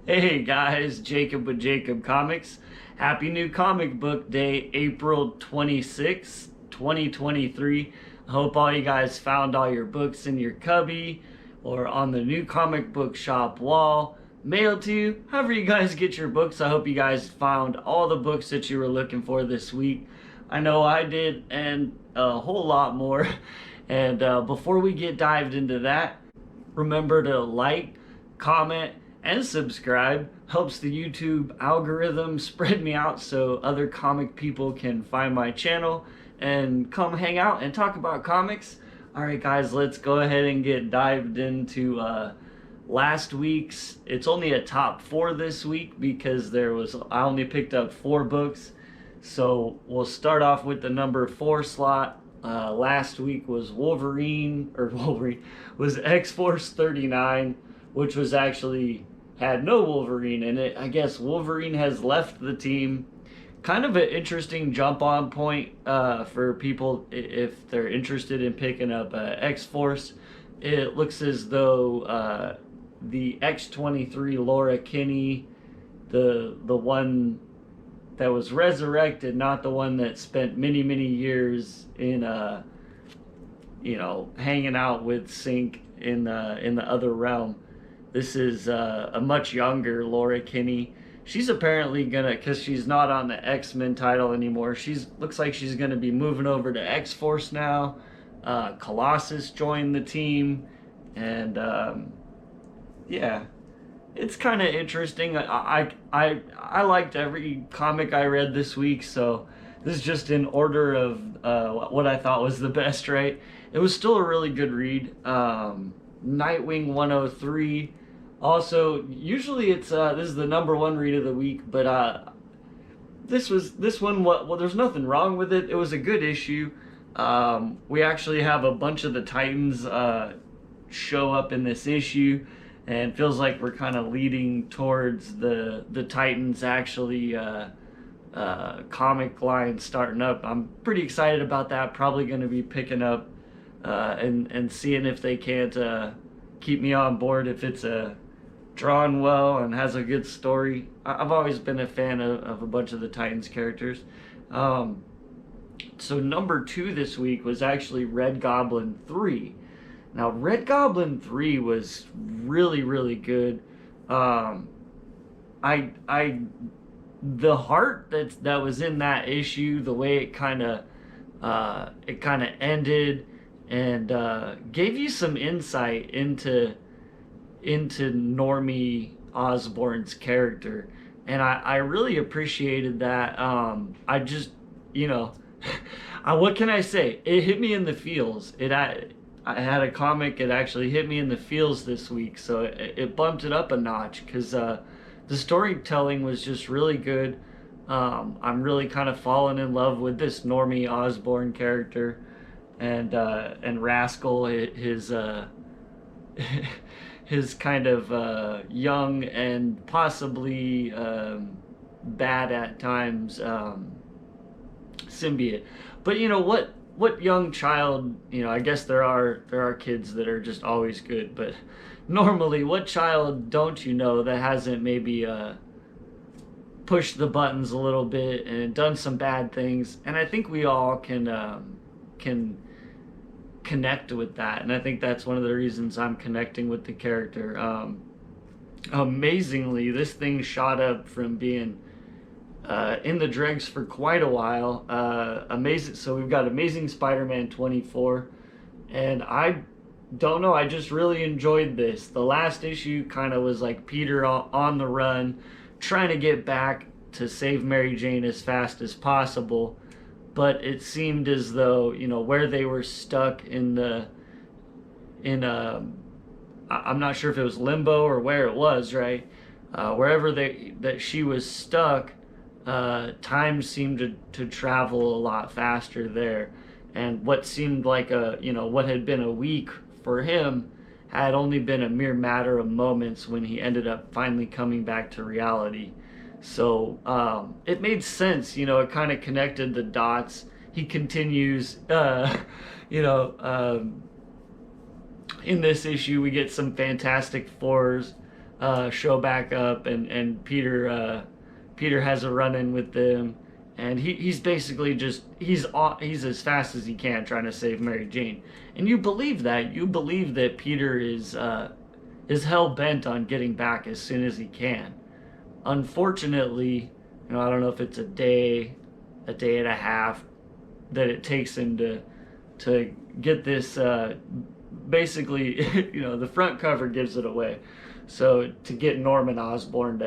Hey guys, Jacob with Jacob Comics. Happy New Comic Book Day, April 26th, 2023. I hope all you guys found all your books in your cubby or on the new comic book shop wall, mailed to you. However you guys get your books, I hope you guys found all the books that you were looking for this week. I know I did, and a whole lot more. And before we get dived into that, remember to like, comment, and subscribe. Helps the YouTube algorithm spread me out so other comic people can find my channel and come hang out and talk about comics. Alright guys, let's go ahead and get dived into last week's. It's only a top 4 this week because I only picked up 4 books. So we'll start off with the number 4 slot. Last week was Wolverine was X-Force 39, which was actually had no Wolverine in it. I guess Wolverine has left the team. Kind of an interesting jump on point for people if they're interested in picking up X-Force. It looks as though the X-23 Laura Kinney, the one that was resurrected, not the one that spent many years in hanging out with Sync in the other realm. This is a much younger Laura Kinney. She's apparently gonna, because she's not on the X-Men title anymore, looks like she's gonna be moving over to X-Force now. Colossus joined the team, and yeah, it's kind of interesting. I liked every comic I read this week, so this is just in order of what I thought was the best, right? It was still a really good read. Nightwing 103. Also, usually it's this is the number 1 read of the week, but this one. Well, there's nothing wrong with it. It was a good issue. We actually have a bunch of the Titans show up in this issue, and feels like we're kind of leading towards the Titans actually comic line starting up. I'm pretty excited about that. Probably going to be picking up and seeing if they can't keep me on board if it's drawn well and has a good story. I've always been a fan of a bunch of the Titans characters. So number 2 this week was actually Red Goblin 3. Now, Red Goblin 3 was really good. The heart that was in that issue, the way it kind of ended, and gave you some insight into Normie Osborn's character, and I really appreciated that. I just, what can I say? It hit me in the feels. I had a comic, it actually hit me in the feels this week, so it bumped it up a notch, because the storytelling was just really good. I'm really kind of falling in love with this Normie Osborn character, and Rascal, his his kind of young and possibly bad at times symbiote. But what young child, I guess there are kids that are just always good, but normally what child don't you know that hasn't maybe pushed the buttons a little bit and done some bad things? And I think we all can connect with that, and I think that's one of the reasons I'm connecting with the character. Amazingly, this thing shot up from being in the dregs for quite a while. Amazing. So we've got Amazing Spider-Man 24, and I don't know, I just really enjoyed this. The last issue kind of was like Peter on the run, trying to get back to save Mary Jane as fast as possible, but it seemed as though, where they were stuck I'm not sure if it was limbo or where it was, right? Wherever that she was stuck, time seemed to travel a lot faster there, and what seemed like what had been a week for him had only been a mere matter of moments when he ended up finally coming back to reality. So it made sense, it kind of connected the dots. He continues, in this issue we get some Fantastic Fours show back up, and Peter has a run-in with them, and he's basically just he's as fast as he can trying to save Mary Jane, and you believe that Peter is hell bent on getting back as soon as he can. Unfortunately, I don't know if it's a day and a half that it takes him to get this. Basically, the front cover gives it away. So to get Norman Osborn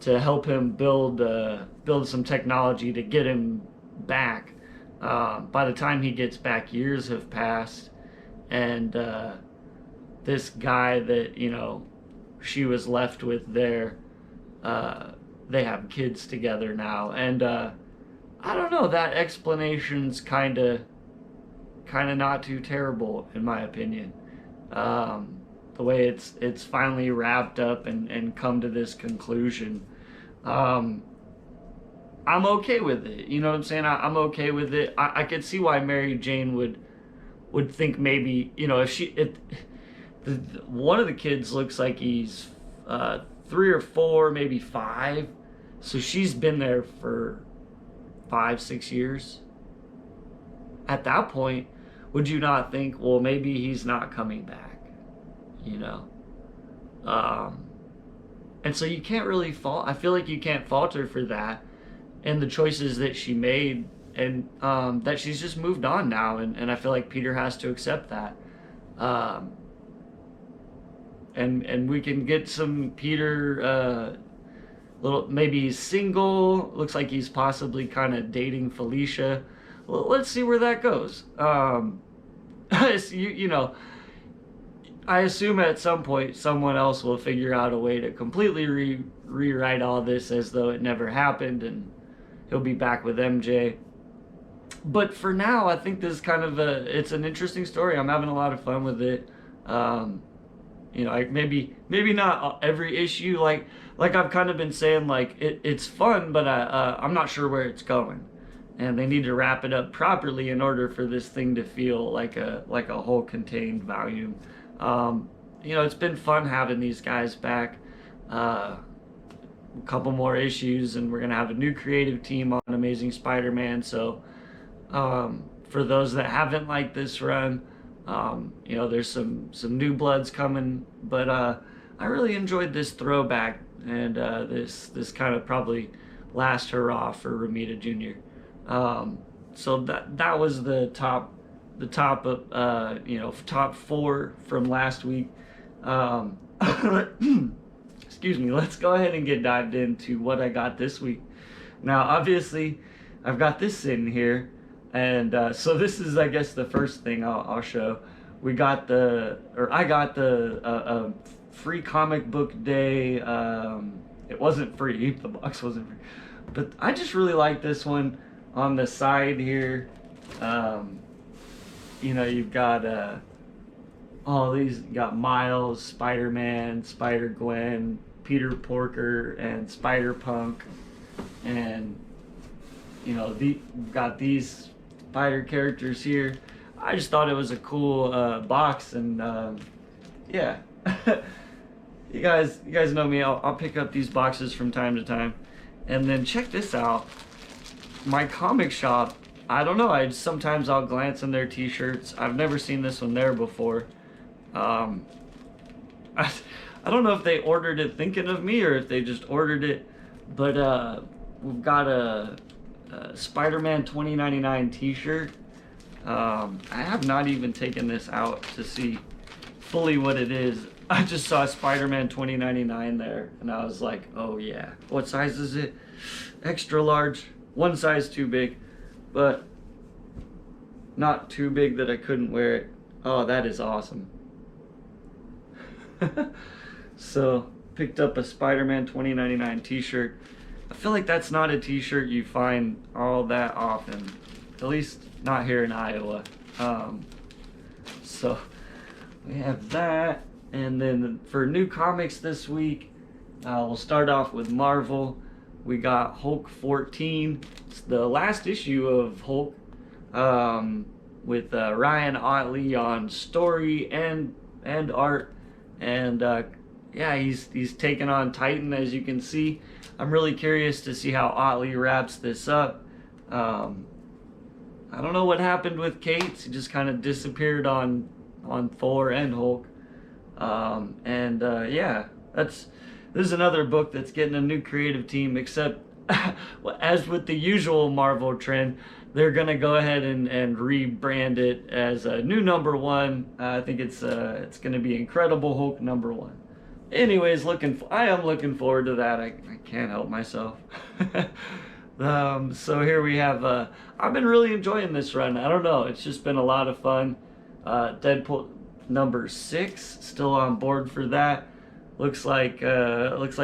to help him build some technology to get him back. By the time he gets back, years have passed, and this guy that she was left with there, they have kids together now, and I don't know. That explanation's kind of not too terrible in my opinion. The way it's finally wrapped up and come to this conclusion. I'm okay with it. You know what I'm saying? I'm okay with it. I could see why Mary Jane would think maybe, if one of the kids looks like he's 3 or 4, maybe 5. So she's been there for 5-6 years. At that point, would you not think, well, maybe he's not coming back? And so you can't really fault. I feel like you can't fault her for that, and the choices that she made, and that she's just moved on now, and I feel like Peter has to accept that. And we can get some Peter, maybe he's single. Looks like he's possibly kind of dating Felicia. Well, let's see where that goes. I assume at some point someone else will figure out a way to completely rewrite all this as though it never happened, and he'll be back with MJ. But for now, I think this is it's an interesting story. I'm having a lot of fun with it. Maybe not every issue, like I've kind of been saying, like it's fun, but I'm not sure where it's going, and they need to wrap it up properly in order for this thing to feel like a whole contained volume. It's been fun having these guys back. A couple more issues, and we're gonna have a new creative team on Amazing Spider-Man. So for those that haven't liked this run, there's some new bloods coming, but I really enjoyed this throwback, and this kind of probably last hurrah for Romita Jr. So that was the top of top 4 from last week. Excuse me. Let's go ahead and get dived into what I got this week. Now, obviously, I've got this sitting here, and so this is, I guess, the first thing I'll show. I got the free comic book day. It wasn't free. The box wasn't free, but I just really like this one. On the side here, you've got all these. You got Miles, Spider-Man, Spider-Gwen, Peter Porker, and Spider-Punk, and you've got these spider characters here. I just thought it was a cool box, and yeah. you guys know me. I'll pick up these boxes from time to time, and then check this out. My comic shop, I don't know, sometimes I'll glance in their t-shirts. I've never seen this one there before. I don't know if they ordered it thinking of me or if they just ordered it, but we've got a Spider-Man 2099 t-shirt. I have not even taken this out to see fully what it is. I just saw Spider-Man 2099 there, and I was like, oh yeah. What size is it? Extra large. One size too big, but not too big that I couldn't wear it. Oh, that is awesome. So, picked up a Spider-Man 2099 t-shirt. I feel like that's not a t-shirt you find all that often, at least not here in Iowa. So, we have that, and then for new comics this week, we'll start off with Marvel. We got Hulk 14. It's the last issue of Hulk, with Ryan Otley on story and art, and yeah, he's taking on Titan, as you can see. I'm really curious to see how Otley wraps this up. I don't know what happened with Cates. He just kind of disappeared on Thor and Hulk. Yeah, this is another book that's getting a new creative team. Except, as with the usual Marvel trend, they're gonna go ahead and rebrand it as a new number one. I think it's gonna be Incredible Hulk number one. Anyways, I am looking forward to that. I can't help myself. So here we have. I've been really enjoying this run. I don't know. It's just been a lot of fun. Deadpool number 6, still on board for that. Looks like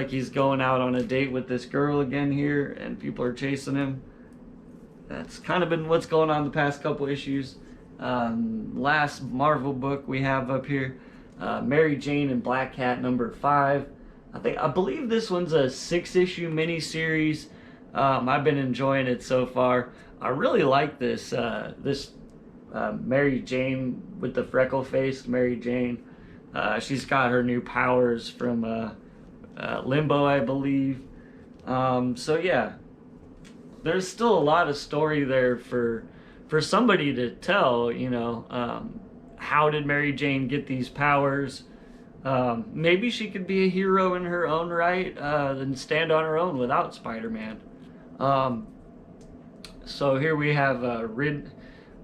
he's going out on a date with this girl again here, and people are chasing him. That's kind of been what's going on the past couple issues. Last Marvel book we have up here, Mary Jane and Black Cat number 5. I believe this one's a 6-issue miniseries. I've been enjoying it so far. I really like this Mary Jane with the freckle-faced Mary Jane. She's got her new powers from Limbo, I believe. So yeah, there's still a lot of story there for somebody to tell. How did Mary Jane get these powers? Maybe she could be a hero in her own right, and stand on her own without Spider-Man. So here we have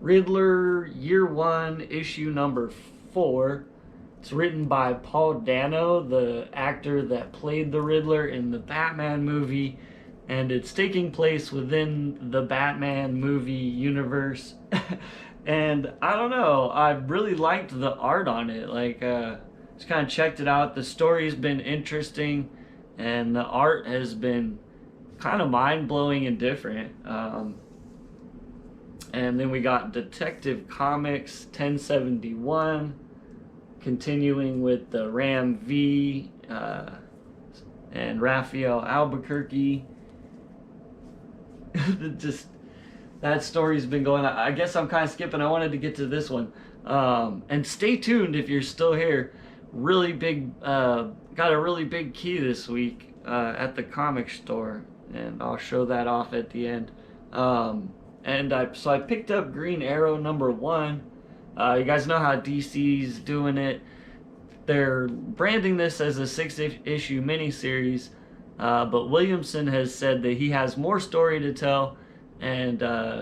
Riddler Year 1, issue number 4. It's written by Paul Dano, the actor that played the Riddler in the Batman movie, and it's taking place within the Batman movie universe. And I don't know, I really liked the art on it. Just kind of checked it out. The story's been interesting, and the art has been kind of mind-blowing and different. And then we got Detective Comics 1071, continuing with the Ram V and Raphael Albuquerque. That story's been going on. I guess I'm kind of skipping. I wanted to get to this one. And stay tuned if you're still here. Really big, got a really big key this week at the comic store, and I'll show that off at the end. So I picked up Green Arrow number 1. You guys know how DC's doing it. They're branding this as a 6-issue miniseries, but Williamson has said that he has more story to tell. And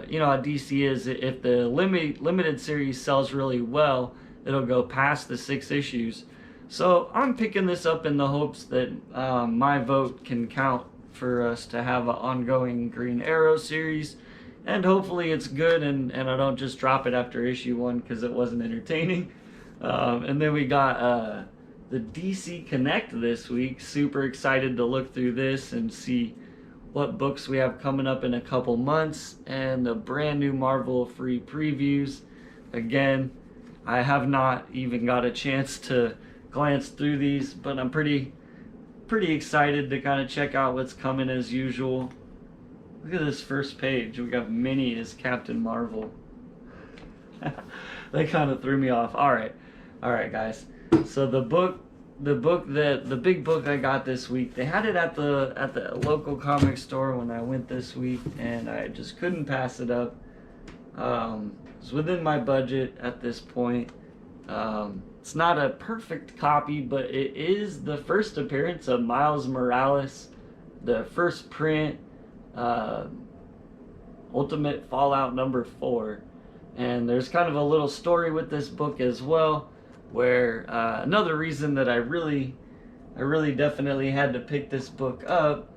you know how DC is. If the limited series sells really well, it'll go past the 6 issues. So I'm picking this up in the hopes that my vote can count for us to have an ongoing Green Arrow series. And hopefully it's good, and I don't just drop it after issue 1 because it wasn't entertaining. And then we got the DC Connect this week. Super excited to look through this and see what books we have coming up in a couple months, and the brand new Marvel free previews. Again, I have not even got a chance to glance through these, but I'm pretty excited to kind of check out what's coming as usual. Look at this first page. We got Minnie as Captain Marvel. They kind of threw me off. All right, guys. So the big book I got this week, they had it at the local comic store when I went this week, and I just couldn't pass it up. It's within my budget at this point. It's not a perfect copy, but it is the first appearance of Miles Morales, the first print, Ultimate Fallout number 4. And there's kind of a little story with this book as well, where another reason that I really definitely had to pick this book up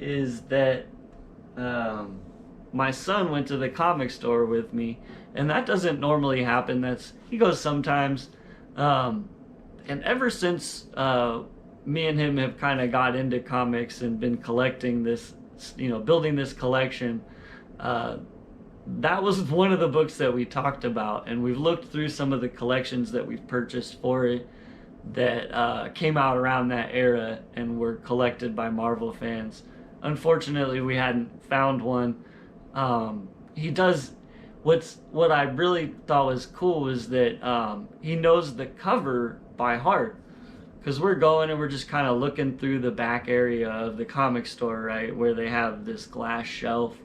is that my son went to the comic store with me, and that doesn't normally happen. He goes sometimes, and ever since me and him have kind of got into comics and been collecting this, building this collection, that was one of the books that we talked about, and we've looked through some of the collections that we've purchased for it that came out around that era and were collected by Marvel fans. Unfortunately, we hadn't found one. He does. What I really thought was cool was that he knows the cover by heart, because we're going and we're just kind of looking through the back area of the comic store, right, where they have this glass shelf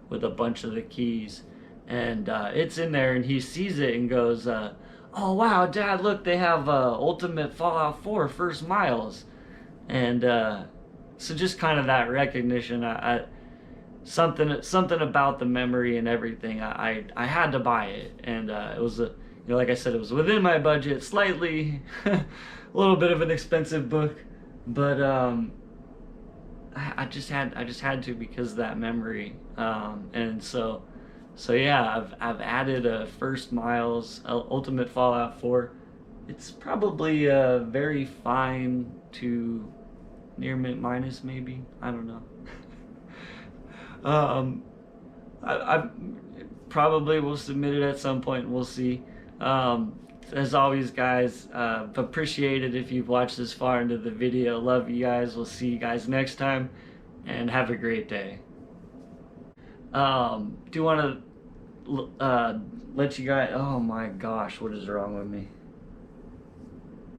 with a bunch of the keys, and it's in there, and he sees it and goes, "Oh wow, Dad! Look, they have Ultimate Fallout 4 First Miles," and so just kind of that recognition. Something about the memory and everything. I had to buy it, and it was like I said, it was within my budget, slightly, a little bit of an expensive book, but I just had to because of that memory, and so yeah, I've added a First Miles Ultimate Fallout 4. It's probably very fine to near mint minus, maybe, I don't know. I probably will submit it at some point. We'll see. As always, guys, appreciate it if you've watched this far into the video. Love you guys. We'll see you guys next time, and have a great day. Do you want to let you guys... Oh my gosh, what is wrong with me?